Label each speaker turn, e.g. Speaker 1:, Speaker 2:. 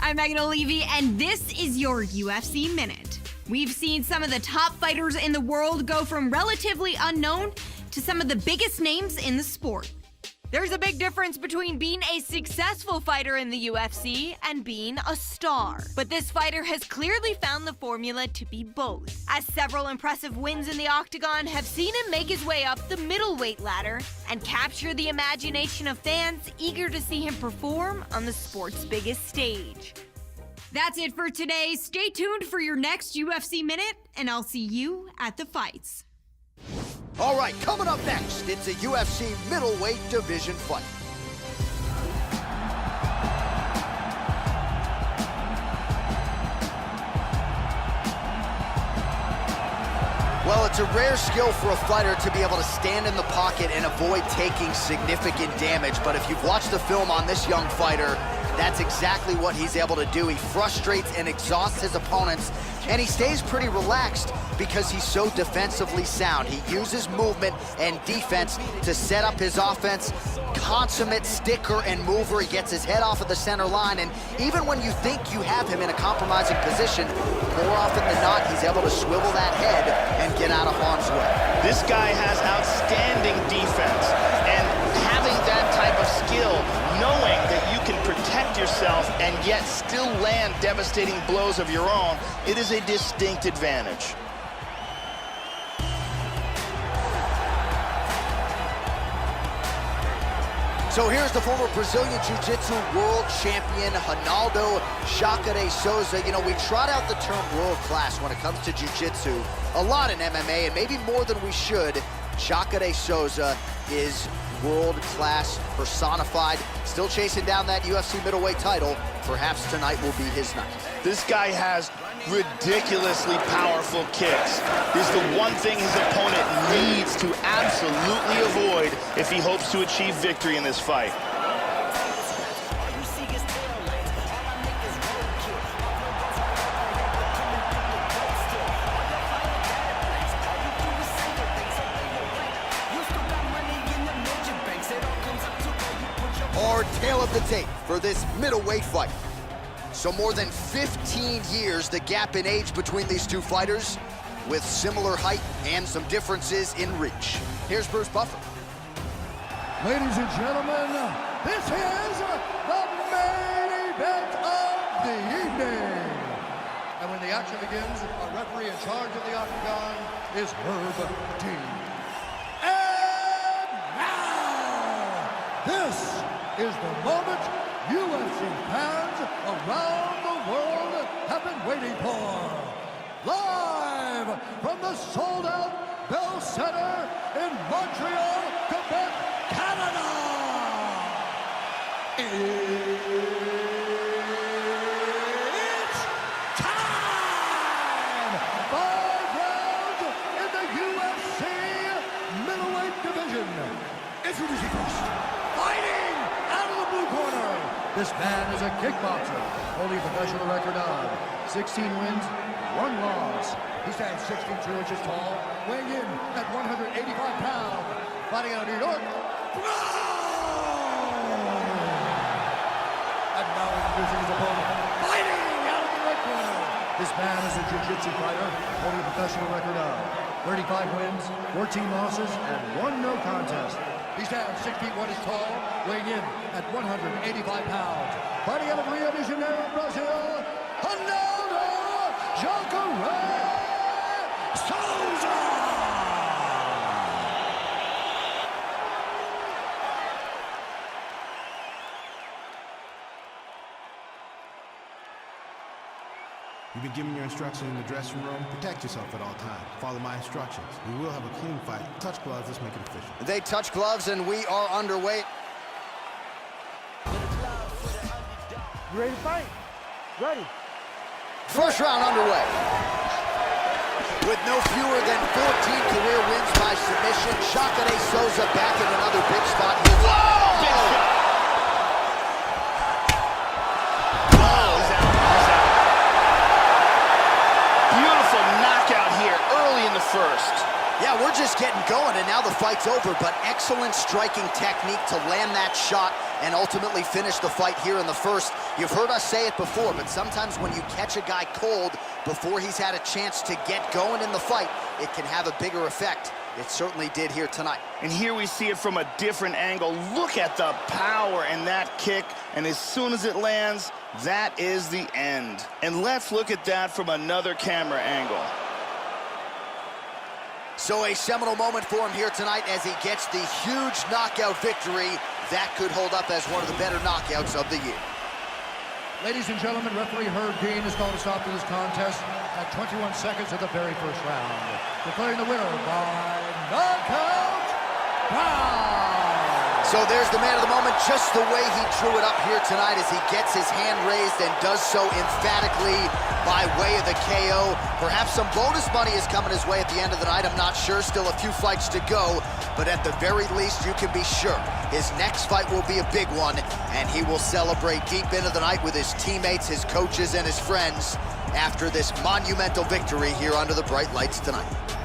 Speaker 1: I'm Megan O'Leary, and this is your UFC Minute. We've seen some of the top fighters in the world go from relatively unknown to some of the biggest names in the sport. There's a big difference between being a successful fighter in the UFC and being a star. But this fighter has clearly found the formula to be both, as several impressive wins in the octagon have seen him make his way up the middleweight ladder and capture the imagination of fans eager to see him perform on the sport's biggest stage. That's it for today. Stay tuned for your next UFC Minute, and I'll see you at the fights.
Speaker 2: All right, coming up next, it's a UFC middleweight division fight. Well, it's a rare skill for a fighter to be able to stand in the pocket and avoid taking significant damage. But if you've watched the film on this young fighter, that's exactly what he's able to do. He frustrates and exhausts his opponents, and he stays pretty relaxed because he's so defensively sound. He uses movement and defense to set up his offense. Consummate sticker and mover. He gets his head off of the center line, and even when you think you have him in a compromising position, more often than not, he's able to swivel that head and get out of harm's way.
Speaker 3: This guy has outstanding defense, and having that type of skill, knowing that you can protect yourself and yet still land devastating blows of your own, it is a distinct advantage.
Speaker 2: So here's the former Brazilian Jiu-Jitsu world champion, Ronaldo Jacare Souza. You know, we trot out the term world class when it comes to Jiu-Jitsu a lot in MMA, and maybe more than we should. Jacare Souza is world class personified, still chasing down that UFC middleweight title. Perhaps tonight will be his night.
Speaker 3: This guy has ridiculously powerful kicks. This is the one thing his opponent needs to absolutely avoid if he hopes to achieve victory in this fight.
Speaker 2: Our tale of the tape for this middleweight fight. So more than 15 years, the gap in age between these two fighters, with similar height and some differences in reach. Here's Bruce Buffer.
Speaker 4: Ladies and gentlemen, this is the main event of the evening. And when the action begins, our referee in charge of the octagon is Herb Dean. And now, this is the moment UFC fans around the world have been waiting for. Live from the sold-out Bell Center in Montreal, Quebec, Canada. It's time! 5 rounds in the UFC middleweight division. Introducing first, fighting out of the blue corner. This man is a kickboxer, holding a professional record of 16 wins, 1 loss. He stands 62 inches tall, weighing in at 185 pounds. Fighting out of New York, and now introducing his opponent, fighting out of the red corner. This man is a jiu-jitsu fighter, holding a professional record of 35 wins, 14 losses, and 1 no contest. He stands 6 feet 1 inches tall, weighing in at 185 pounds. Fighting out of Rio de Janeiro, Brazil, Ronaldo Jacare Souza!
Speaker 5: You've been given your instructions in the dressing room. Protect yourself at all times. Follow my instructions. We will have a clean fight. Touch gloves. Let's make it official.
Speaker 2: They touch gloves, and we are underway.
Speaker 6: You ready to fight? Ready.
Speaker 2: First round underway. With no fewer than 14 career wins by submission, Jacare Souza back in another big spot.
Speaker 3: Whoa! Big shot! Oh, he's out. He's out. Beautiful knockout here early in the first.
Speaker 2: Yeah, we're just getting going, and now the fight's fight's over, but excellent striking technique to land that shot and ultimately finish the fight here in the first. You've heard us say it before, but sometimes when you catch a guy cold before he's had a chance to get going in the fight, it can have a bigger effect. It certainly did here tonight.
Speaker 3: And here we see it from a different angle. Look at the power in that kick, and as soon as it lands, that is the end. And let's look at that from another camera angle.
Speaker 2: So a seminal moment for him here tonight as he gets the huge knockout victory. That could hold up as one of the better knockouts of the year.
Speaker 4: Ladies and gentlemen, referee Herb Dean has called a stop to this contest at 21 seconds of the very first round, declaring the winner by knockout round.
Speaker 2: So there's the man of the moment, just the way he drew it up here tonight as he gets his hand raised and does so emphatically by way of the KO. Perhaps some bonus money is coming his way at the end of the night. I'm not sure. Still a few fights to go. But at the very least, you can be sure his next fight will be a big one, and he will celebrate deep into the night with his teammates, his coaches, and his friends after this monumental victory here under the bright lights tonight.